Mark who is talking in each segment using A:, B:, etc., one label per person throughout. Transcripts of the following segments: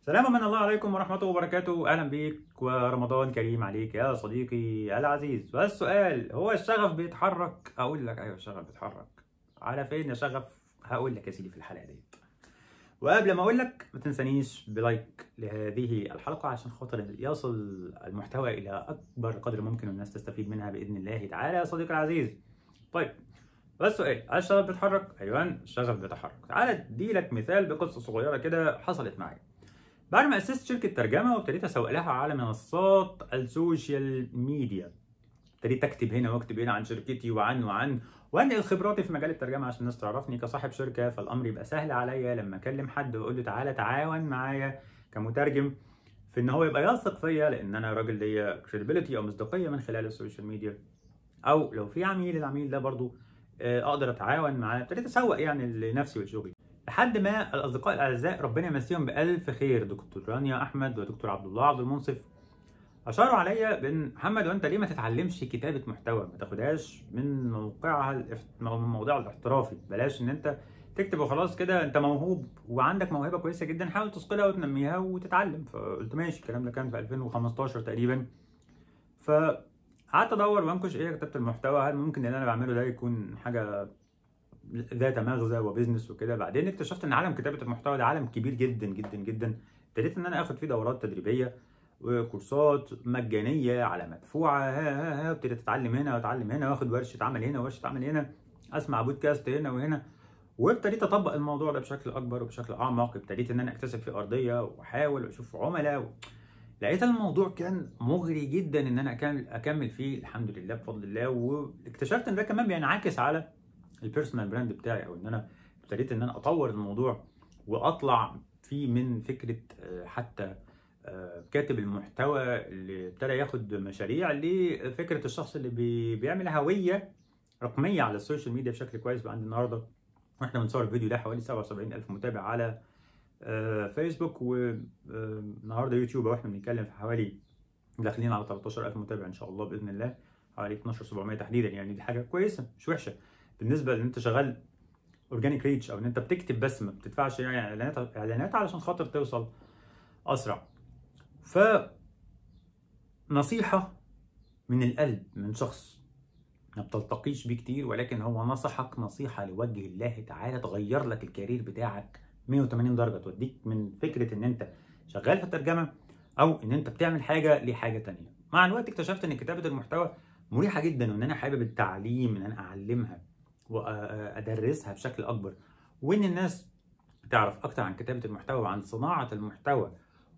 A: سلام من الله عليكم ورحمة الله وبركاته. أهلا بيك ورمضان كريم عليك يا صديقي العزيز. والسؤال هو الشغف بيتحرك؟ أقول لك أيوه الشغف بيتحرك. على فين يا شغف؟ هقول لك يا سيدي في الحلقة ديت. وقبل ما أقول لك ما تنسانيش بلايك لهذه الحلقة عشان خاطر يصل المحتوى إلى أكبر قدر ممكن والناس تستفيد منها بإذن الله تعالى يا صديقي العزيز. طيب والسؤال هل الشغف بيتحرك؟ أيوه الشغف بيتحرك. تعالى أدي لك مثال بقصة صغيرة كده حصلت معايا. بعد ما أسست شركة ترجمة وابتديت أسوق لها على منصات السوشيال ميديا، ابتديت أكتب هنا وأكتب هنا عن شركتي وأنقل خبراتي في مجال الترجمة عشان الناس تعرفني كصاحب شركة، فالأمر يبقى سهل عليا لما أكلم حد وأقول له تعالى تعاون معايا كمترجم في إن هو يبقى يثق فيا لأن أنا راجل ليا credibility أو مصداقية من خلال السوشيال ميديا، أو لو في عميل العميل ده برضو أقدر أتعاون معاه. ابتديت أسوق يعني لنفسي ولشغلي لحد ما الاصدقاء الاعزاء ربنا يمسيهم بالف خير دكتور رانيا احمد ودكتور عبد الله عبد المنصف اشاروا عليا بان محمد وانت ليه ما تتعلمش كتابه محتوى، ما تاخدهاش من موضوعها الاحترافي، بلاش ان انت تكتب وخلاص كده، انت موهوب وعندك موهبه كويسه جدا حاول تثقلها وتنميها وتتعلم. فقلت ماشي. الكلام ده كان في 2015 تقريبا. فقعدت ادور وانكش ايه كتابه المحتوى، هل ممكن اللي انا بعمله ده يكون حاجه ذات مغزى وبزنس وكده. بعدين اكتشفت ان عالم كتابه المحتوى ده عالم كبير جدا جدا جدا. ابتديت ان انا اخد فيه دورات تدريبيه وكورسات مجانيه على مدفوعه، ابتديت اتعلم هنا واتعلم هنا واخد ورشه عمل هنا وورشه عمل هنا، اسمع بودكاست هنا وهنا، وابتديت اطبق الموضوع ده بشكل اكبر وبشكل اعمق. ابتديت ان انا اكتسب فيه ارضيه واحاول واشوف عملاء لقيت الموضوع كان مغري جدا ان انا اكمل فيه الحمد لله بفضل الله. واكتشفت ان ده كمان بينعكس على البيرسونال براند بتاعي، او ان انا ابتديت ان انا اطور الموضوع واطلع فيه من فكره حتى كاتب المحتوى اللي ابتدى ياخد مشاريع لفكره الشخص اللي بيعمل هويه رقميه على السوشيال ميديا بشكل كويس. بقى عندي النهارده واحنا بنصور الفيديو ده حوالي 77,000 متابع على فيسبوك، والنهارده يوتيوب واحنا بنتكلم في حوالي داخلين على 13,000 متابع ان شاء الله باذن الله، حوالي 12,700 تحديدا. يعني دي حاجه كويسه مش وحشه بالنسبه ان انت شغال اورجانيك ريتش، او ان انت بتكتب بس ما بتدفعش يعني اعلانات علشان خاطر توصل اسرع. ف نصيحه من القلب من شخص ما بتلتقيش بيه كتير، ولكن هو نصحك نصيحه لوجه الله تعالى تغير لك الكارير بتاعك 180 درجه، توديك من فكره ان انت شغال في الترجمه او ان انت بتعمل حاجه لحاجه تانية. مع الوقت اكتشفت ان كتابه المحتوى مريحه جدا، وان انا حابب التعليم، ان انا اعلمها وادرسها بشكل اكبر، وان الناس تعرف اكتر عن كتابه المحتوى وعن صناعه المحتوى،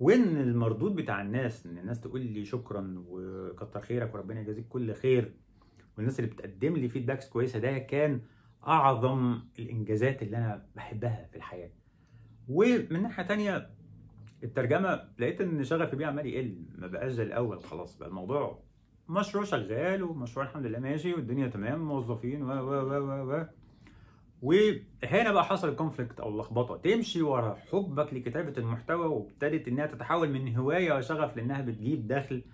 A: وان المردود بتاع الناس ان الناس تقول لي شكرا وكتر خيرك وربنا يجازيك كل خير، والناس اللي بتقدم لي فيدباكس كويسه. ده كان اعظم الانجازات اللي انا بحبها في الحياه. ومن ناحيه تانية الترجمه لقيت ان شغفي بيه عمال يقل، ما بقاش زي الاول. خلاص بقى الموضوع مشروع شغال ومشروع الحمد لله ماشي والدنيا تمام، موظفين و وهنا بقى حصل الكونفليكت او اللخبطه، تمشي ورا حبك لكتابه المحتوى وابتدت انها تتحول من هوايه وشغف لانها بتجيب دخل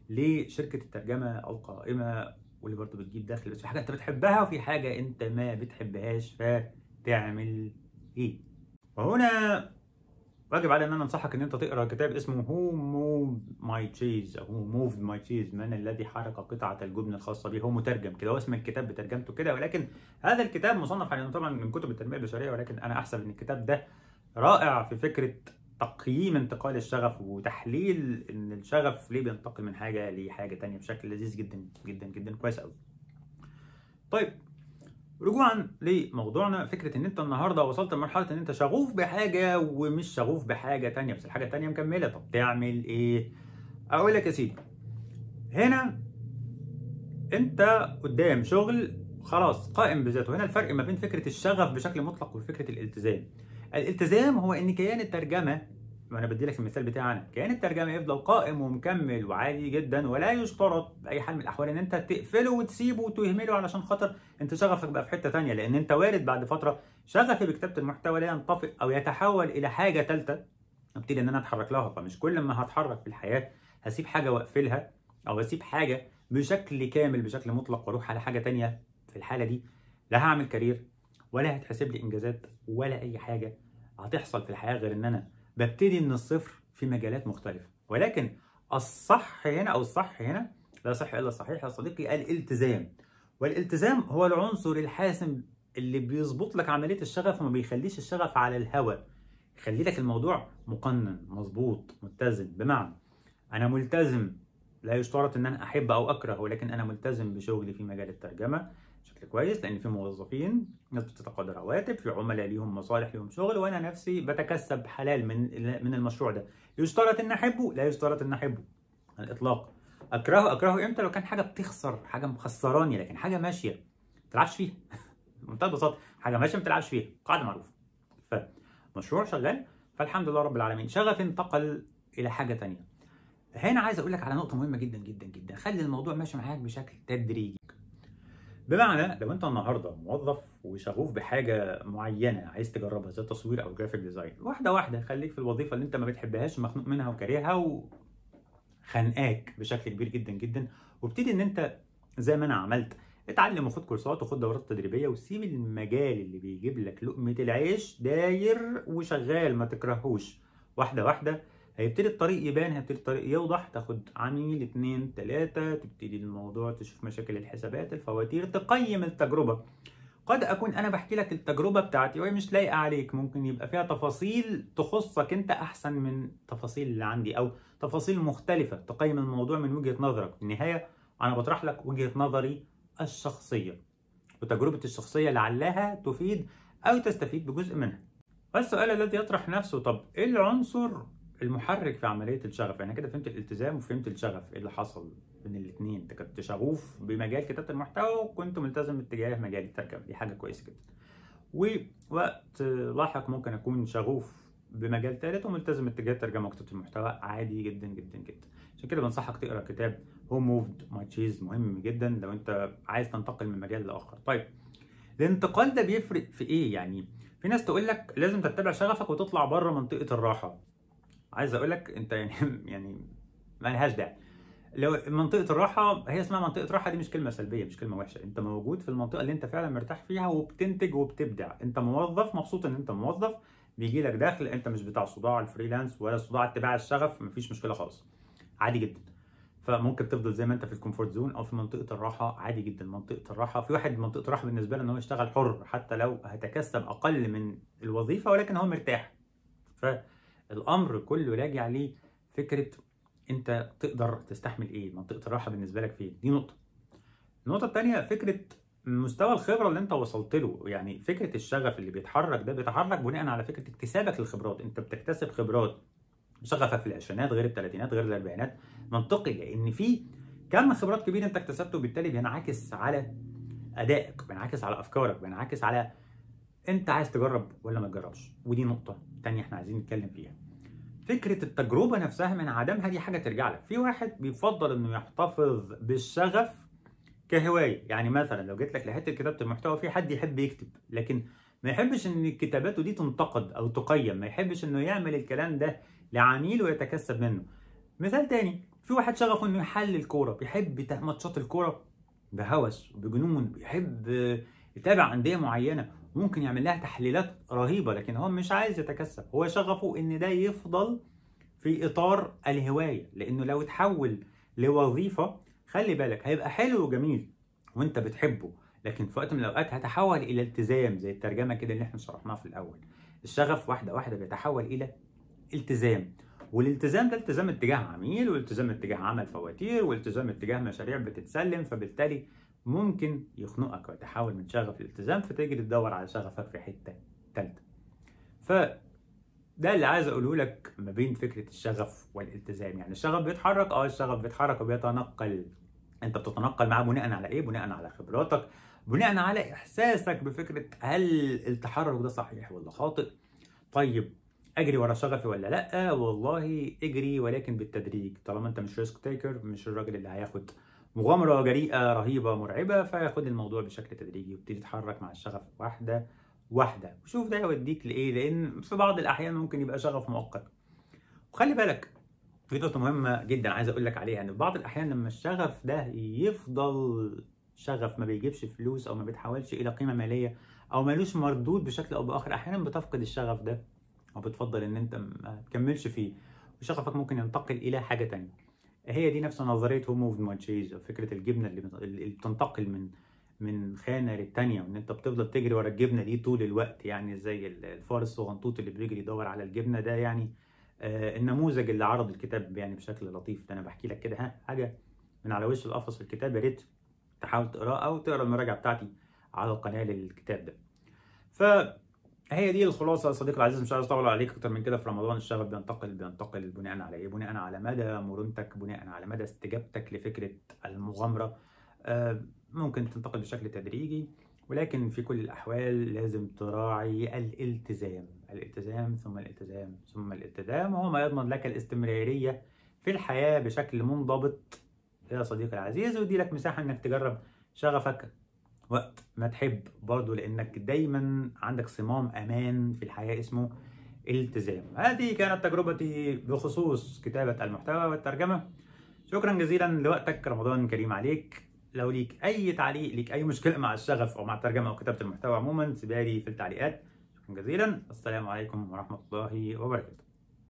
A: لشركه الترجمه القائمه، واللي برضه بتجيب دخل. بس في حاجه انت بتحبها وفي حاجه انت ما بتحبهاش، فتعمل ايه؟ وهنا واجب علي ان انا انصحك ان انت تقرا كتاب اسمه Who Moved My Cheese او Who Moved My Cheese، من الذي حرك قطعة الجبن الخاصة به. هو مترجم كده، هو اسم الكتاب بترجمته كده، ولكن هذا الكتاب مصنف على طبعا من كتب التنمية البشرية، ولكن انا احسب ان الكتاب ده رائع في فكرة تقييم انتقال الشغف وتحليل ان الشغف ليه بينتقل من حاجة لحاجة تانية بشكل لذيذ جدا جدا جدا كويس قوي. طيب رجوعا لموضوعنا، فكره ان انت النهارده وصلت لمرحله ان انت شغوف بحاجه ومش شغوف بحاجه تانية، بس الحاجه التانية مكمله. طب تعمل ايه؟ اقول لك يا سيدي، هنا انت قدام شغل خلاص قائم بذاته. هنا الفرق ما بين فكره الشغف بشكل مطلق وفكره الالتزام. الالتزام هو ان كيان الترجمه، وانا بدي لك المثال بتاعنا، كيان الترجمه يفضل قائم ومكمل وعادي جدا، ولا يشترط باي حال من الاحوال ان انت تقفله وتسيبه وتهمله علشان خاطر انت شغفك بقى في حته ثانيه، لان انت وارد بعد فتره شغفي بكتابه المحتوى لا ينطفئ او يتحول الى حاجه ثالثه ابتدي ان انا اتحرك لها. فمش كل ما هتحرك في الحياه هسيب حاجه واقفلها، او هسيب حاجه بشكل كامل بشكل مطلق واروح على حاجه ثانيه. في الحاله دي لا هعمل كارير ولا هتحسب لي انجازات ولا اي حاجه هتحصل في الحياه غير ان انا ببتدي من الصفر في مجالات مختلفه، ولكن الصح هنا او الصح هنا لا صح الا الصحيح يا صديقي، الالتزام. والالتزام هو العنصر الحاسم اللي بيظبط لك عمليه الشغف وما بيخليش الشغف على الهوى، يخلي لك الموضوع مقنن مظبوط متزن. بمعنى انا ملتزم، لا يشترط ان انا احب او اكره، ولكن انا ملتزم بشغلي في مجال الترجمه بشكل كويس، لان في موظفين ناس بتتقاضى رواتب، في عملاء ليهم مصالح ليهم شغل، وانا نفسي بتكسب حلال من المشروع ده. يشترط ان احبه؟ لا يشترط ان احبه على الاطلاق. اكرهه امتى؟ لو كان حاجه بتخسر، حاجه مخسراني، لكن حاجه ماشيه ما تلعبش فيها. بمنتهى البساطه، حاجه ماشيه ما تلعبش فيها، قاعده معروفه. فمشروع شغال، فالحمد لله رب العالمين. شغف انتقل الى حاجه ثانيه. هنا عايز اقول لك على نقطه مهمه جدا جدا جدا، خلي الموضوع ماشي معاك بشكل تدريجي. بمعنى لو انت النهارده موظف وشغوف بحاجه معينه عايز تجربها زي التصوير او الجرافيك ديزاين، واحده واحده خليك في الوظيفه اللي انت ما بتحبهاش ومخنوق منها وكارهها وخانقاك بشكل كبير جدا جدا، وابتدي ان انت زي ما انا عملت اتعلم وخد كورسات وخد دورات تدريبيه، وسيب المجال اللي بيجيب لك لقمه العيش داير وشغال ما تكرهوش. واحده واحده هيبتدي الطريق يبان، هيبتدي الطريق يوضح، تاخد عميل 2 3، تبتدي الموضوع تشوف مشاكل الحسابات الفواتير، تقيم التجربه. قد اكون انا بحكي لك التجربه بتاعتي وهي مش لايقه عليك، ممكن يبقى فيها تفاصيل تخصك انت احسن من تفاصيل اللي عندي، او تفاصيل مختلفه تقيم الموضوع من وجهه نظرك. في النهايه انا بطرح لك وجهه نظري الشخصيه، وتجربتي الشخصيه لعلها تفيد او تستفيد بجزء منها. والسؤال الذي يطرح نفسه، طب ايه العنصر المحرك في عمليه الشغف؟ يعني كده فهمت الالتزام وفهمت الشغف، ايه اللي حصل بين الاثنين؟ انت كنت شغوف بمجال كتابه المحتوى وكنت ملتزم باتجاه مجال الترجمه، دي حاجه كويسه جدا. ووقت لاحق ممكن اكون شغوف بمجال ثالث وملتزم اتجاه الترجمه وكتابه المحتوى، عادي جدا جدا جدا. عشان كده بنصحك تقرا كتاب هو موفد ماي تشيز، مهم جدا لو انت عايز تنتقل من مجال لاخر. طيب الانتقال ده بيفرق في ايه؟ يعني في ناس تقول لك لازم تتبع شغفك وتطلع بره منطقه الراحه. عايز اقول لك انت يعني ما لهاش داعي. لو منطقه الراحه هي اسمها منطقه راحه، دي مش كلمه سلبيه، مش كلمه وحشه، انت موجود في المنطقه اللي انت فعلا مرتاح فيها وبتنتج وبتبدع. انت موظف مبسوط ان انت موظف، بيجي لك دخل، انت مش بتاع صداع الفريلانس ولا صداع اتباع الشغف، مفيش مشكله خالص، عادي جدا. فممكن تفضل زي ما انت في الكومفورت زون او في منطقه الراحه، عادي جدا. منطقه الراحه، في واحد منطقه الراحه بالنسبه له ان هو يشتغل حر حتى لو هيتكسب اقل من الوظيفه ولكن هو مرتاح. فالامر كله راجع ليه فكره انت تقدر تستحمل ايه، منطقه الراحه بالنسبه لك فين، دي نقطه. النقطه الثانيه فكره مستوى الخبره اللي انت وصلت له. يعني فكره الشغف اللي بيتحرك ده بيتحرك بناء على فكره اكتسابك للخبرات، انت بتكتسب خبرات. شغفك في العشرينات غير الثلاثينات غير الاربعينات، منطقي، لان في كم خبرات كبير انت اكتسبته، وبالتالي بينعكس على ادائك، بينعكس على افكارك، بينعكس على انت عايز تجرب ولا ما تجربش. ودي نقطه ثانيه احنا عايزين نتكلم فيها. فكره التجربه نفسها من عدمها دي حاجه ترجع لك. في واحد بيفضل انه يحتفظ بالشغف كهوايه، يعني مثلا لو جيت لك لحته كتابه المحتوى، في حد يحب يكتب لكن ما يحبش ان كتاباته دي تنتقد او تقيم، ما يحبش انه يعمل الكلام ده لعميل ويتكسب منه. مثال تاني، في واحد شغفه انه يحلل كوره، بيحب ماتشات الكوره بهوس وبجنون، بيحب يتابع انديه معينه، ممكن يعمل لها تحليلات رهيبه، لكن هو مش عايز يتكسب، هو شغفه ان ده يفضل في اطار الهوايه. لانه لو اتحول لوظيفه، خلي بالك هيبقى حلو وجميل وانت بتحبه، لكن في وقت من الاوقات هتحول الى التزام، زي الترجمه كده اللي احنا شرحناها في الاول. الشغف واحده واحده بيتحول الى التزام، والالتزام ده التزام اتجاه عميل، والتزام اتجاه عمل فواتير، والتزام اتجاه مشاريع بتتسلم، فبالتالي ممكن يخنقك ويتحول من شغف الالتزام، فتيجي تدور على شغفك في حته ثالثه. ده اللي عايز اقوله لك ما بين فكره الشغف والالتزام. يعني الشغف بيتحرك، الشغف بيتحرك وبيتنقل. انت بتتنقل معاه بناء على ايه؟ بناء على خبراتك، بناء على احساسك بفكره هل التحرك ده صحيح ولا خاطئ. طيب اجري ورا شغفي ولا لا؟ والله اجري ولكن بالتدريج، طالما انت مش ريسك تيكر، مش الراجل اللي هياخد مغامره جريئه رهيبه مرعبه، فياخد الموضوع بشكل تدريجي ويبتدي يتحرك مع الشغف واحده واحده، وشوف ده يوديك لايه، لان في بعض الاحيان ممكن يبقى شغف مؤقت. وخلي بالك في نقطه مهمه جدا عايز اقول لك عليها، ان في بعض الاحيان لما الشغف ده يفضل شغف ما بيجيبش فلوس او ما بيتحولش الى قيمه ماليه او ملوش مردود بشكل او باخر، احيانا بتفقد الشغف ده وبتفضل ان انت ما تكملش فيه. وشغفك ممكن ينتقل الى حاجه تانية. هي دي نفس نظريه هو موفد ماي تشيز، فكره الجبنه اللي بتنتقل من خانه للتانيه، وان انت بتفضل تجري ورا الجبنه دي طول الوقت، يعني زي الفار الصغنطوط اللي بيجري يدور على الجبنه ده. يعني النموذج اللي عرض الكتاب يعني بشكل لطيف ده. انا بحكي لك كده حاجه من على وش القفص الكتاب، يا ريت تحاول تقراه او تقرا المراجعه بتاعتي على القناه للكتاب ده. فهي دي الخلاصه يا صديقي العزيز، مش عايز اطول عليك اكتر من كده. في رمضان الشغف بينتقل بناء على ايه؟ بناء على مدى مرونتك، بناء على مدى استجابتك لفكره المغامره. ممكن تنتقل بشكل تدريجي، ولكن في كل الاحوال لازم تراعي الالتزام. الالتزام ثم الالتزام ثم الالتزام هو ما يضمن لك الاستمراريه في الحياه بشكل منضبط يا صديقي العزيز، ويدي لك مساحه انك تجرب شغفك وقت ما تحب برضه، لانك دايما عندك صمام امان في الحياه اسمه التزام. هذه كانت تجربتي بخصوص كتابه المحتوى والترجمه. شكرا جزيلا لوقتك، رمضان كريم عليك. لو ليك اي تعليق، ليك اي مشكله مع الشغف او مع الترجمه او كتابه المحتوى عموما، سيبها لي في التعليقات. شكرا جزيلا، السلام عليكم ورحمه الله وبركاته.